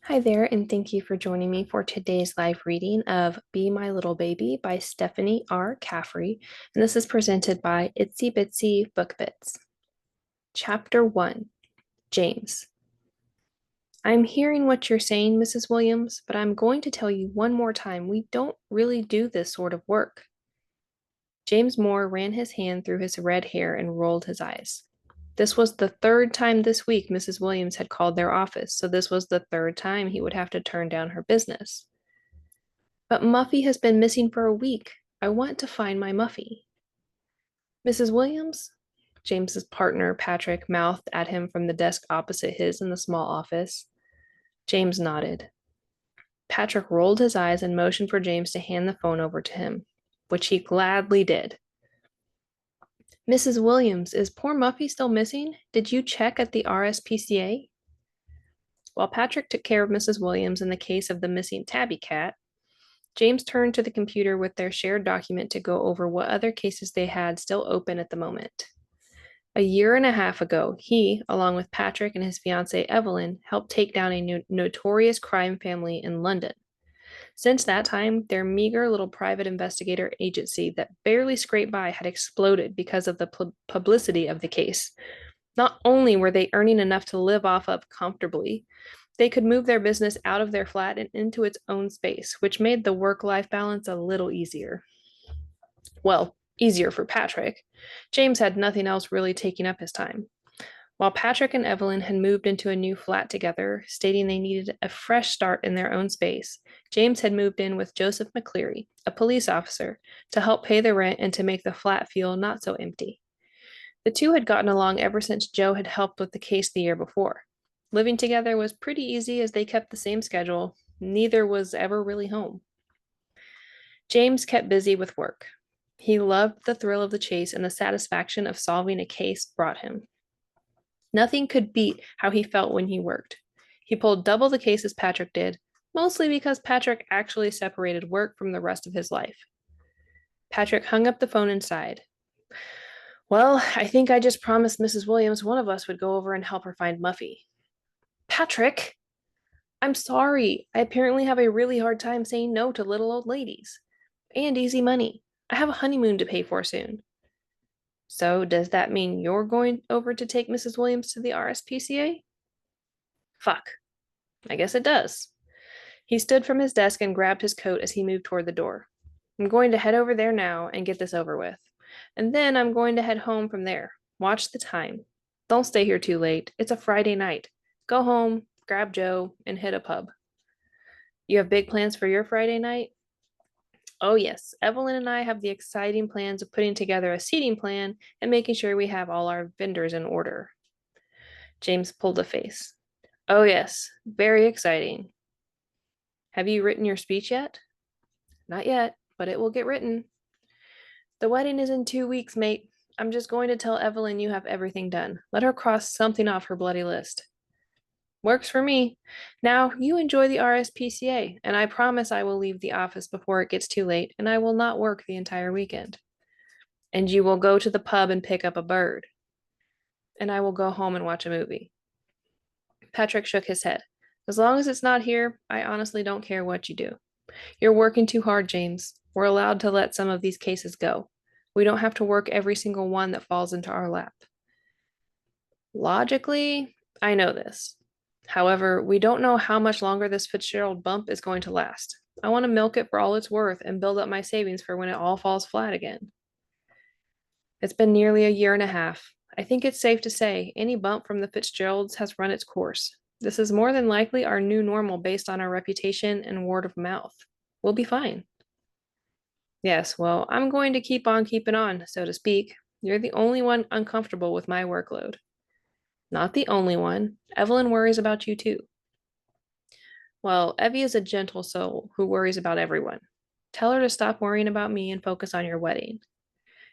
Hi there, and thank you for joining me for today's live reading of Be My Little Baby by Stephanie R. Caffrey, and this is presented by Itsy Bitsy Book Bits. Chapter 1, James. I'm hearing what you're saying, Mrs. Williams, but I'm going to tell you one more time, we don't really do this sort of work. James Moore ran his hand through his red hair and rolled his eyes. This was the third time this week Mrs. Williams had called their office, so this was the third time he would have to turn down her business. But Muffy has been missing for a week. I want to find my Muffy. Mrs. Williams? James's partner, Patrick, mouthed at him from the desk opposite his in the small office. James nodded. Patrick rolled his eyes and motioned for James to hand the phone over to him, which he gladly did. Mrs. Williams, is poor Muffy still missing? Did you check at the RSPCA? While Patrick took care of Mrs. Williams in the case of the missing tabby cat, James turned to the computer with their shared document to go over what other cases they had still open at the moment. A year and a half ago, he, along with Patrick and his fiancée Evelyn, helped take down a notorious crime family in London. Since that time, their meager little private investigator agency that barely scraped by had exploded because of the publicity of the case. Not only were they earning enough to live off of comfortably, they could move their business out of their flat and into its own space, which made the work-life balance a little easier. Well, easier for Patrick. James had nothing else really taking up his time. While Patrick and Evelyn had moved into a new flat together, stating they needed a fresh start in their own space, James had moved in with Joseph McCleary, a police officer, to help pay the rent and to make the flat feel not so empty. The two had gotten along ever since Joe had helped with the case the year before. Living together was pretty easy as they kept the same schedule. Neither was ever really home. James kept busy with work. He loved the thrill of the chase and the satisfaction of solving a case brought him. Nothing could beat how he felt when he worked. He pulled double the cases Patrick did, mostly because Patrick actually separated work from the rest of his life. Patrick hung up the phone and sighed. Well, I think I just promised Mrs. Williams one of us would go over and help her find Muffy. Patrick! I'm sorry. I apparently have a really hard time saying no to little old ladies. And easy money. I have a honeymoon to pay for soon. So, does that mean you're going over to take Mrs. Williams to the RSPCA? Fuck. I guess it does. He stood from his desk and grabbed his coat as he moved toward the door. I'm going to head over there now and get this over with. And then I'm going to head home from there. Watch the time. Don't stay here too late. It's a Friday night. Go home, grab Joe, and hit a pub. You have big plans for your Friday night? Oh, yes. Evelyn and I have the exciting plans of putting together a seating plan and making sure we have all our vendors in order. James pulled a face. Oh, yes. Very exciting. Have you written your speech yet? Not yet, but it will get written. The wedding is in 2 weeks, mate. I'm just going to tell Evelyn you have everything done. Let her cross something off her bloody list. Works for me. Now, you enjoy the RSPCA, and I promise I will leave the office before it gets too late, and I will not work the entire weekend. And you will go to the pub and pick up a bird. And I will go home and watch a movie. Patrick shook his head. As long as it's not here, I honestly don't care what you do. You're working too hard, James. We're allowed to let some of these cases go. We don't have to work every single one that falls into our lap. Logically, I know this. However, we don't know how much longer this Fitzgerald bump is going to last. I want to milk it for all it's worth and build up my savings for when it all falls flat again. It's been nearly a year and a half. I think it's safe to say any bump from the Fitzgeralds has run its course. This is more than likely our new normal based on our reputation and word of mouth. We'll be fine. Yes, well, I'm going to keep on keeping on, so to speak. You're the only one uncomfortable with my workload. Not the only one. Evelyn worries about you too. Well, Evie is a gentle soul who worries about everyone. Tell her to stop worrying about me and focus on your wedding.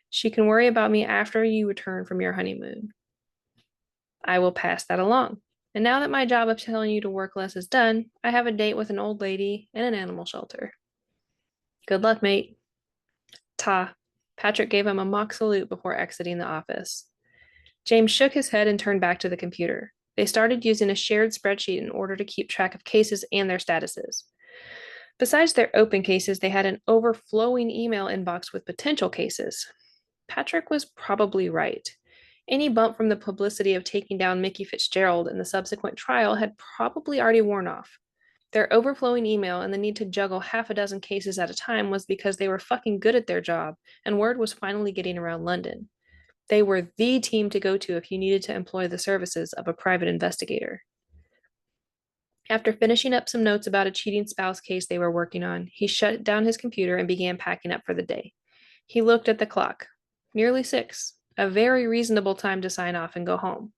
She can worry about me after you return from your honeymoon. I will pass that along. And now that my job of telling you to work less is done, I have a date with an old lady in an animal shelter. Good luck, mate. Ta. Patrick gave him a mock salute before exiting the office. James shook his head and turned back to the computer. They started using a shared spreadsheet in order to keep track of cases and their statuses. Besides their open cases, they had an overflowing email inbox with potential cases. Patrick was probably right. Any bump from the publicity of taking down Mickey Fitzgerald in the subsequent trial had probably already worn off. Their overflowing email and the need to juggle half a dozen cases at a time was because they were fucking good at their job, and word was finally getting around London. They were the team to go to if you needed to employ the services of a private investigator. After finishing up some notes about a cheating spouse case they were working on, he shut down his computer and began packing up for the day. He looked at the clock. Nearly 6, a very reasonable time to sign off and go home.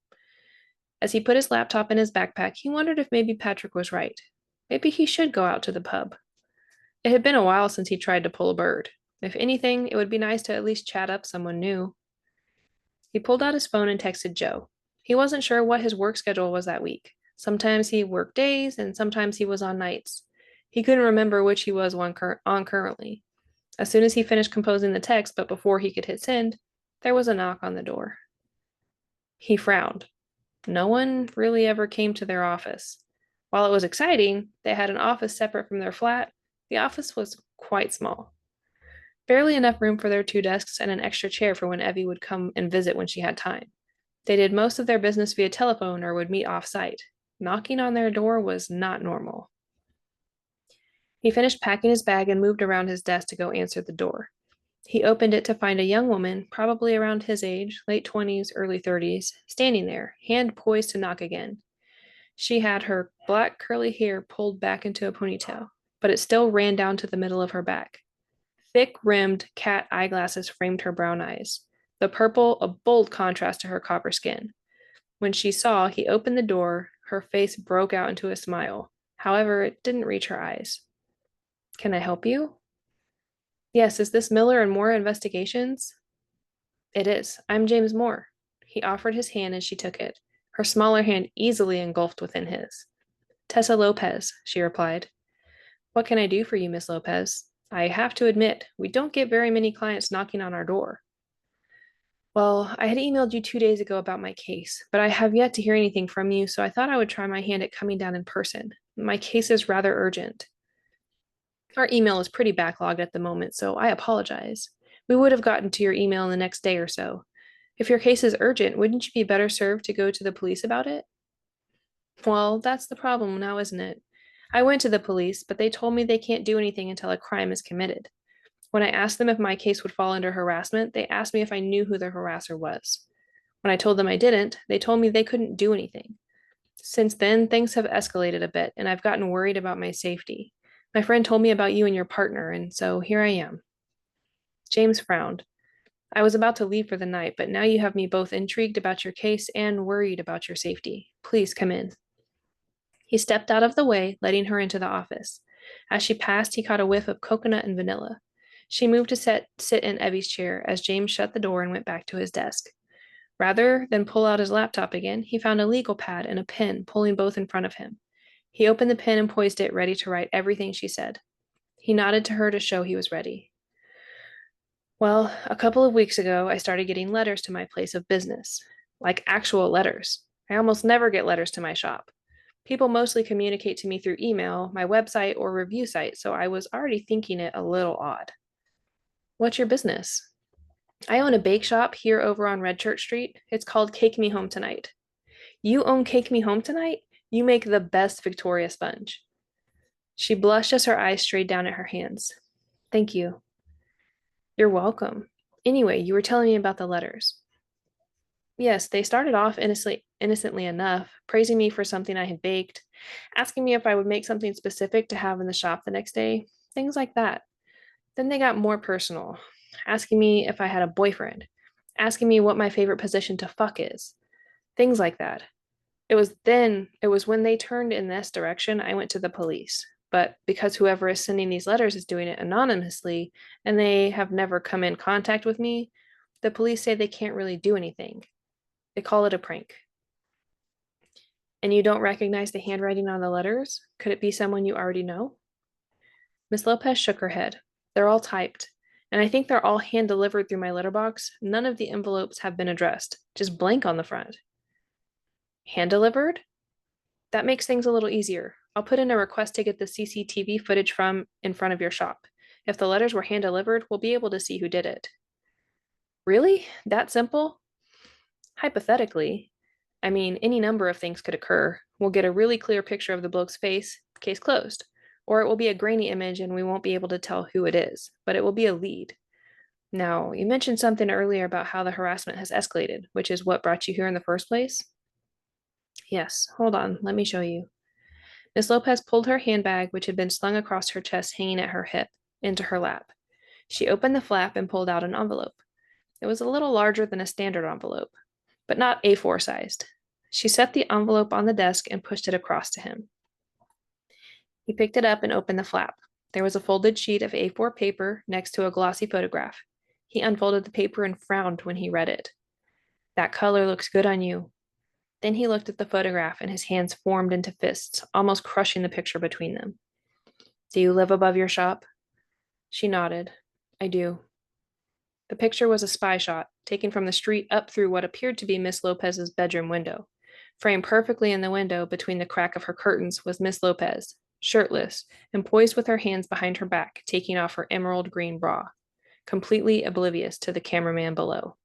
As he put his laptop in his backpack, he wondered if maybe Patrick was right. Maybe he should go out to the pub. It had been a while since he tried to pull a bird. If anything, it would be nice to at least chat up someone new. He pulled out his phone and texted Joe. He wasn't sure what his work schedule was that week. Sometimes he worked days and sometimes he was on nights. He couldn't remember which he was on currently. As soon as he finished composing the text, but before he could hit send, there was a knock on the door. He frowned. No one really ever came to their office. While it was exciting, they had an office separate from their flat. The office was quite small. Barely enough room for their 2 desks and an extra chair for when Evie would come and visit when she had time. They did most of their business via telephone or would meet off-site. Knocking on their door was not normal. He finished packing his bag and moved around his desk to go answer the door. He opened it to find a young woman, probably around his age, late 20s, early 30s, standing there, hand poised to knock again. She had her black curly hair pulled back into a ponytail, but it still ran down to the middle of her back. Thick-rimmed cat eyeglasses framed her brown eyes, the purple a bold contrast to her copper skin. When she saw he opened the door, her face broke out into a smile. However, it didn't reach her eyes. "Can I help you?" "Yes, is this Miller and Moore Investigations?" "It is. I'm James Moore." He offered his hand and she took it, her smaller hand easily engulfed within his. "Tessa Lopez," she replied. "What can I do for you, Miss Lopez? I have to admit, we don't get very many clients knocking on our door." "Well, I had emailed you 2 days ago about my case, but I have yet to hear anything from you, so I thought I would try my hand at coming down in person. My case is rather urgent." "Our email is pretty backlogged at the moment, so I apologize. We would have gotten to your email in the next day or so. If your case is urgent, wouldn't you be better served to go to the police about it?" "Well, that's the problem now, isn't it? I went to the police, but they told me they can't do anything until a crime is committed. When I asked them if my case would fall under harassment, they asked me if I knew who the harasser was. When I told them I didn't, they told me they couldn't do anything. Since then, things have escalated a bit, and I've gotten worried about my safety. My friend told me about you and your partner, and so here I am." James frowned. "I was about to leave for the night, but now you have me both intrigued about your case and worried about your safety. Please come in." He stepped out of the way, letting her into the office. As she passed, he caught a whiff of coconut and vanilla. She moved to sit in Evie's chair as James shut the door and went back to his desk. Rather than pull out his laptop again, he found a legal pad and a pen, pulling both in front of him. He opened the pen and poised it, ready to write everything she said. He nodded to her to show he was ready. "Well, a couple of weeks ago, I started getting letters to my place of business. Like actual letters. I almost never get letters to my shop. People mostly communicate to me through email, my website, or review site, so I was already thinking it a little odd." "What's your business?" "I own a bake shop here over on Red Church Street. It's called Cake Me Home Tonight." "You own Cake Me Home Tonight? You make the best Victoria sponge." She blushed as her eyes strayed down at her hands. "Thank you." "You're welcome. Anyway, you were telling me about the letters." "Yes, they started off innocently enough, praising me for something I had baked, asking me if I would make something specific to have in the shop the next day, things like that. Then they got more personal, asking me if I had a boyfriend, asking me what my favorite position to fuck is, things like that. It was when they turned in this direction, I went to the police. But because whoever is sending these letters is doing it anonymously and they have never come in contact with me, the police say they can't really do anything. They call it a prank." "And you don't recognize the handwriting on the letters? Could it be someone you already know?" Miss Lopez shook her head. "They're all typed, and I think they're all hand delivered through my letterbox. None of the envelopes have been addressed, just blank on the front." Hand-delivered? That makes things a little easier. I'll put in a request to get the CCTV footage from in front of your shop. If the letters were hand-delivered, we'll be able to see who did it. Really? That simple? Hypothetically. I mean, any number of things could occur. We'll get a really clear picture of the bloke's face, case closed. Or it will be a grainy image and we won't be able to tell who it is, but it will be a lead. Now, you mentioned something earlier about how the harassment has escalated, which is what brought you here in the first place. Yes, hold on, let me show you. Miss Lopez pulled her handbag, which had been slung across her chest hanging at her hip, into her lap. She opened the flap and pulled out an envelope. It was a little larger than a standard envelope, but not A4 sized. She set the envelope on the desk and pushed it across to him. He picked it up and opened the flap. There was a folded sheet of A4 paper next to a glossy photograph. He unfolded the paper and frowned when he read it. That color looks good on you. Then he looked at the photograph and his hands formed into fists, almost crushing the picture between them. Do you live above your shop? She nodded. I do. The picture was a spy shot, taken from the street up through what appeared to be Miss Lopez's bedroom window. Framed perfectly in the window between the crack of her curtains was Miss Lopez, shirtless, and poised with her hands behind her back, taking off her emerald green bra, completely oblivious to the cameraman below.